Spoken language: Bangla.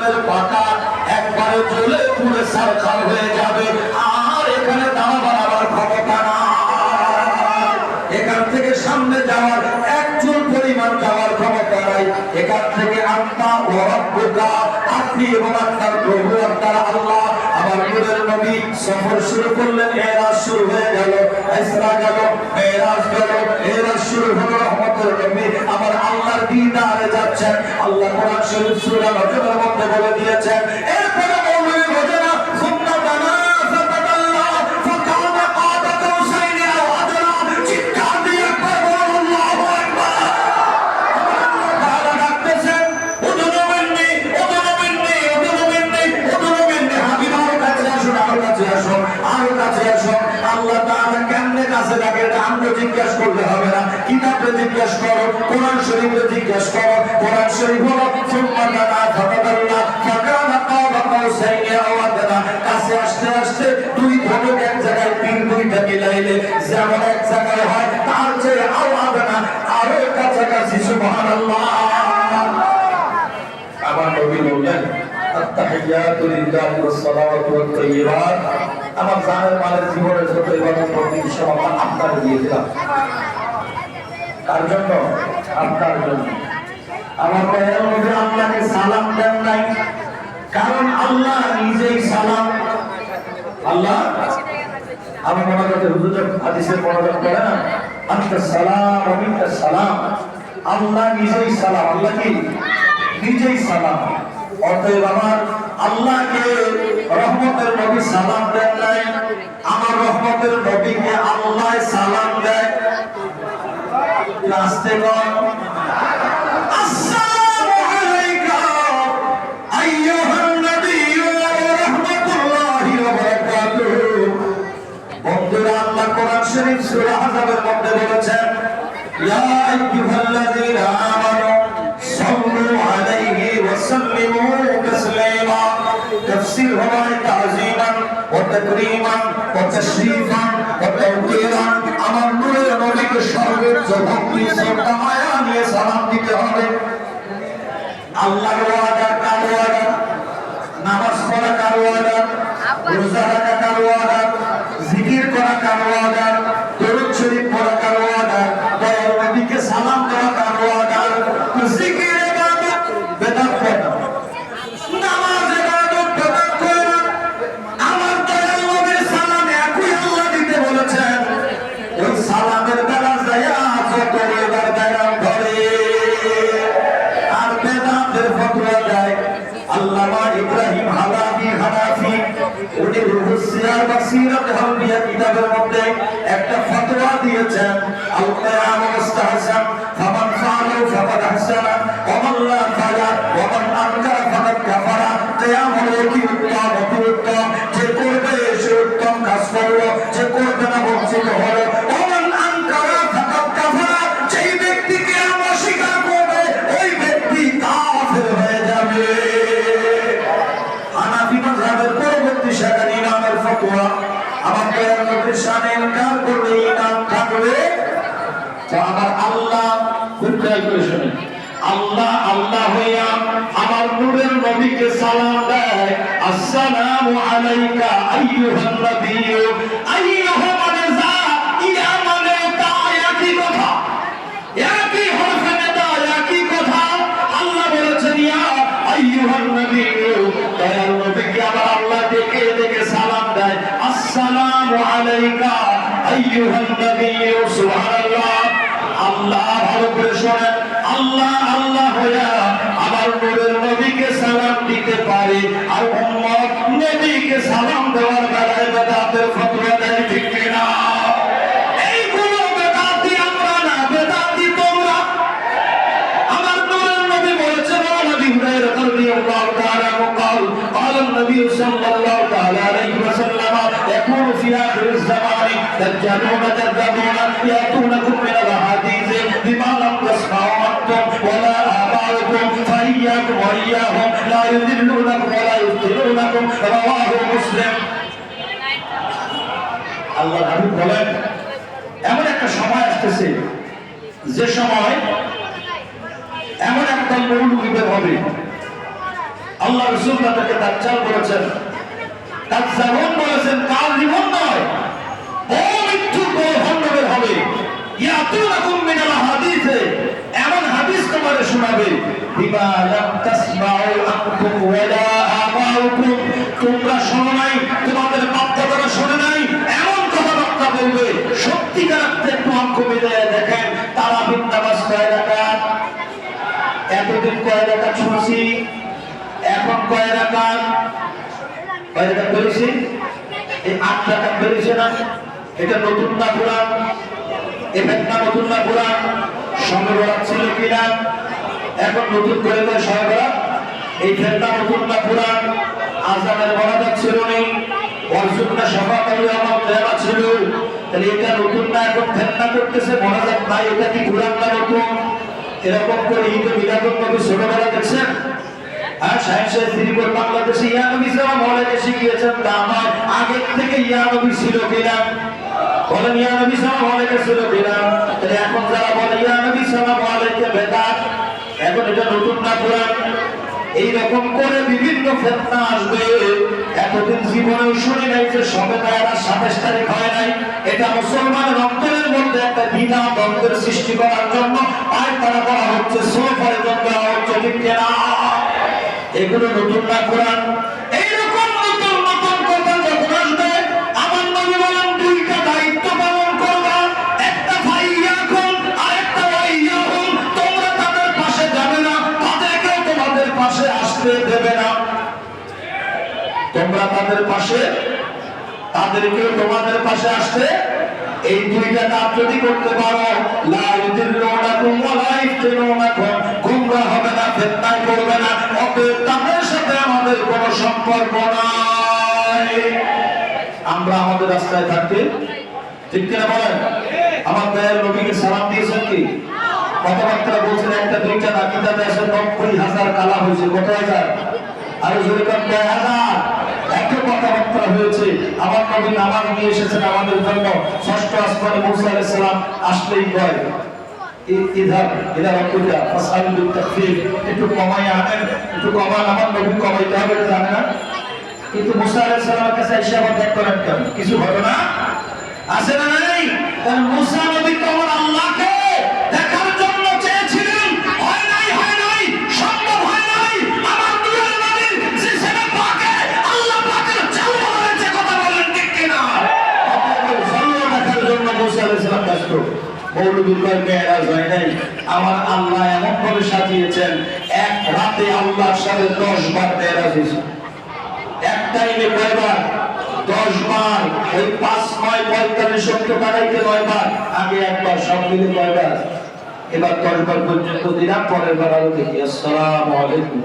ধানের পাতা একবারে জ্বলে পুড়ে ছারখার হয়ে যাবে, আর এখানে দাঁড়াবার আবার ক্ষমতা না। এখান থেকে সামনে যাওয়ার এক চুল পরিমাণ যাওয়ার ক্ষমতা নাই। এখান থেকে আত্মা ও রব্বুকা, আপনি এবং আপনার প্রভু আপনার আল্লাহ, আমার নূরের নবী সফর শুরু করলেন। এরাজ শুরু হয়ে গেল, ইসরা গেল, মেরাজ গেল, এরাজ শুরু হলো। রহমতের নবী আমার আল্লাহর দিদারে যাচ্ছেন। আল্লাহ কোরআন শরীফ সূরা নজমের মধ্যে বলে দিয়েছেন, এরপরে মৌলভী বোঝে না, সুন্নাহ দানা ফাতাদাল্লাহ ফাকানা কাবা কাউসাইনি আও আদনা, চিৎকার দিয়ে একবার বলুন আল্লাহু আকবার। তাআলা ডাকতেছেন, উদনু মিন্নি উদনু মিন্নি উদনু মিন্নি উদনু মিন্নি, হাবিব আমার কাছে আসুন, আমার কাছে আসুন, আমার কাছে আসুন। আল্লাহ তাআলা কেমনে কাছে ডাকে এটা আমরা জিজ্ঞেস করলে হবে না, কিতাবে জিজ্ঞেস করো, কোরআন শরীফে জিজ্ঞেস করো। কোরআন শরীফ হলো সুম্মা দানা ফাতাদাল্লাহ ফাকানা কাবা কাউসাইনি আও আদনা, কাছে আসতে আসতে দুই ধনুক এক জায়গায়, তীর দুইটা মিলাইলে যেমন এক জায়গায় হয়, তার চেয়ে আও আদনা আরো কাছাকাছি। সুবহানাল্লাহ। আমার নবী বললেন, আত্তাহিয়াতু লিল্লাহি ওয়াস সালাওয়াতু ওয়াত তাইয়্যিবাত, আমার জানের মালের জীবনের যত ইবাদত প্রতিটি সব আপনাকে দিয়ে দিলাম। কার জন্য? আপনার জন্য। আমার দয়াল নবী আল্লাহকে সালাম দেন নাই, কারণ আল্লাহ নিজেই সালাম। আল্লাহ, আমি মনে করতে হুজুর হাদিসের পড়াটা পড়ে না, আনতা সালাম ওয়া মিনকা সালাম, আল্লাহ নিজেই সালাম। আল্লাহ কি নিজেই সালাম। অতএব আমার আল্লাহকে রহমতের নবী সালাম দেন নাই, আমার রহমতের নবীকে আল্লাহ সালাম দেয়। নাস্তে কর, আসসালামু আলাইকা আইয়ুহান নাবিয়্যু ওয়া রাহমাতুল্লাহি ওয়া বারাকাতুহু। বন্ধুরা, আল্লাহ কোরআন শরীফ সূরা আহজাবের মধ্যে বলেছেন, ইয়া আইয়ুহাল্লাযীনা আমানু সাল্লু আলাইহি ওয়া সাল্লিমু তাসলিমা। তাফসীর হয় তাযীমান ওয়া তাকরীমান ওয়া তাশরীফান ওয়া তাওকীরান। আমার নূরের নবীকে সর্বোচ্চ ভক্তি শ্রদ্ধা মায়া নিয়ে সালাম দিতে হবে। আল্লাহর ওয়াদা কার ওয়াদা? নামাজ পড়া কার ওয়াদা? রোজা রাখা কার ওয়াদা? জিকির করা কার ওয়াদা? দরুদ শরীফ পড়া কার ওয়াদা? দয়াল নবীকে সালাম দেওয়া কার ওয়াদা? জিকির ইবাদত, বেদাত করা, নামাজ ইবাদত, বেদাত করা। আমার দয়াল নবীর সালাম একই আল্লাহ দিতে বলেছেন। ওই সালামের বেলা যায়া যত এবার বেড়াম ধরে আর বেদাতের ফতোয়া দেয়। আল্লামা ইব্রাহিম হানাফি উনি রুহুস সিয়ার ওয়া সিরাত হালবিয়া কিতাবের মধ্যে একটা ফতোয়া দিয়েছেন, আল কিয়াম মুস্তাহসান ফামান ফাআলা ফাকাদ আহসানা ওয়া মান লা ফালা ওয়া মান আনকারা ফাকাদ কাফারা। কিয়াম হলো কি উত্তম, অতি উত্তম, যে করবে সে উত্তম কাজ করলো, যে করবে না বঞ্চিত হলো। ওয়া মান আনকারা ফাকাদ কাফারা, যেই ব্যক্তি কিয়াম অস্বীকার করবে ওই ব্যক্তি কাফের হয়ে যাবে। হানাফি মাযহাবের পরবর্তী শাখার ইমামের ফতোয়া, আমার দয়াল নবীর শানে ইনকার করলে ইমান থাকবে। তো আমার আল্লাহ খুব খেয়াল করে শুনেন, আল্লাহ আল্লাহ হইয়া আমার নূরের নবীকে সালাম দেয়, আসসালামু আলাইকা আইয়ুহান নাবিয়্যু। আইয়ুহা মানে যা, ইয়া মানে তা, একই কথা, একই হরফে নিদা, একই কথা। আল্লাহ বলেছেন ইয়া আইয়ুহান নাবিয়্যু, দয়াল নবীকে আমার আল্লাহ ডেকে ডেকে সালাম দেয়, আসসালামু আলাইকা আইয়ুহান নাবিয়্যু। সুবহানাল্লাহ। আল্লাহ ভালো করে শোনেন, আল্লাহ আল্লাহ হইয়া আমার নূরের নবীকে সালাম দিতে পারে, আর উম্মত নবীকে সালাম দেওয়ার বেলায় বেদাতের ফতোয়া দেয়, ঠিক কিনা? এইগুলো বেদাতি আমরা না, বেদাতি তোমরা। আমার নূরের নবী বলেছেন, নবী হুরায়রা রাদিয়াল্লাহু তাআলা قال قال النبي صلى الله تعالى عليه وسلم يكون في آخر الزمان دجالون كذابون يأتونكم من الأحاديث بما لم تسمعوا أنتم ولا آباؤكم فإياكم وإياهم لا يضلونكم ولا يفتنونكم رواه مسلم। আল্লাহ হাবিব বলেন, এমন একটা সময় আসতেছে যে সময় এমন একটা মৌলবী বের হবে, আল্লাহ রাসূল তাদেরকে দাজ্জাল বলেছেন, কাযযাবুন বলেছেন, কাযিবুন নয়, ও মিথ্যুক ও ভণ্ড বের হবে। ইয়াতুনাকুম মিনাল হাদিসে, এমন হাদিস তোমাদের শোনাবে, বিমা লাম তাসমাউ আনকুম ওয়ালা আবাউকুম, তোমরা শোনো নাই, তোমাদের বাপ-দাদারা শোনে নাই, এমন কথাবার্তা বলবে। সত্যিকার অর্থে একটু অঙ্ক মিলিয়ে দেখেন, তারাবির নামাজ কয় রাকাত? এতদিন কয় রাকাত শুনছি, এখন কয় রাকাত? কয় রাকাত বলেছি? এই 8 রাকাত বলেছে না? এটা নতুন না পুরান? এফেক্টটা নতুন না পুরান? সঙ্গে বরাত ছিল কিনা? এখন নতুন করে দেয় সবাই বরাত। এই ফেরটা নতুন না পুরান? আজানের বরাত ছিল নেই, অর্জুনটা সভা করলে আমার প্রেরণা ছিল, তাহলে এটা নতুন না? এখন ফেরটা করতেছে বরাত নাই, এটা কি পুরান না নতুন? এরকম করে ঈদে মিলাদুন নবী ছোটবেলা দেখছেন? আর সায়েন্সের ত্রিপুর বাংলাদেশে ইয়া নবী সালাম আলাইহি শিখিয়েছেন, তা আমার আগের থেকে ইয়া নবী ছিল কিনা? বলেন ইয়া নবী সালাম আলাইহি ছিল কিনা? তাহলে এখন যারা বলে ইয়া নবী সালাম আলাইহি বেদাত, এখন এটা নতুন না পুরান? এইরকম করে বিভিন্ন ফিতনা আসবে। এতদিন জীবনেও শুনি নাই যে সবে বরাত 27 তারিখ হয় নাই। এটা মুসলমানের অন্তরের মধ্যে একটা দ্বিধা দ্বন্দ্বের সৃষ্টি করার জন্য আর তারা করা হচ্ছে, সোফারে জন্য হচ্ছে, ঠিক কিনা? এগুলো নতুন না পুরান? এইরকম নতুন নতুন কথা যখন আসবে, আমার নবী বলেন দুইটা দায়িত্ব পালন করবা, একটা ফাইয়াকুম আর একটা ওয়াইয়াহুম। তোমরা তাদের পাশে যাবে না, তাদেরকেও তোমাদের পাশে আসতে দেবে না। তোমরা তাদের পাশে, তাদেরকেও তোমাদের পাশে আসতে, এই দুইটা কাজ যদি করতে পারো, লা ইউদিল্লুনাকুম ওয়া লা ইফতিনুনাকুম, গোমরাহ হবে না, ফিতনায় পড়বে না। অতএব তাদের সাথে আমাদের কোনো সম্পর্ক নাই। আমরা আমাদের রাস্তায় থাকতে, ঠিক কিনা বলেন? আমার দয়াল নবীকে সালাম দিয়েছেন কি? কথাবার্তা বলছেন, একটা দুইটা না, কিতাবে আছে 90,000 কালাম হয়েছে। কত হাজার? আরো জোরে কম, 10,000 এত কথাবার্তা হয়েছে। আমার নবী নামাজ নিয়ে এসেছেন আমাদের জন্য। ষষ্ঠ আসমানে মুসা আলাইহিস সালাম আসলেই কয়, ইধার ইলা রাব্বিকা ফাসআলু তাকফীর, একটু কমায় আনেন, একটু কমান। আমার নবী কমাইতে হবে এটা জানে না, কিন্তু মুসা আলাইহিস সালামের কাছে এসে আবার দেখ করেন কেন? কিছু ঘটনা আছে না নাই? কারণ মুসা নবী তো আমার আল্লাহকে দেখার জন্য চেয়েছিলেন, হয় নাই, হয় নাই, সম্ভব হয় নাই। আমার দুয়ার নবীর জিসিমে পাকে আল্লাহ পাকের চালু হয়েছে, কথা বলেন ঠিক কিনা? আল্লাহ দেখার জন্য মুসা আলাইহিস সালাম ব্যস্ত। মৌলবীর কয় মেরাজ হয় নাই। আমার আল্লাহ এমন ভাবে সাজিয়েছেন, এক রাতে আল্লাহর সাথে 10 বার মেরাজ হয়েছে। এক টাইমে কয়বার? 10 বার। ওই 5 9 45 70 কাটাইতে 9 বার, আগে একবার, সব মিলে কয়বার? এবার 10 বার পর্যন্ত দিলাম, পরের বার আরো দেখি। আসসালামু আলাইকুম।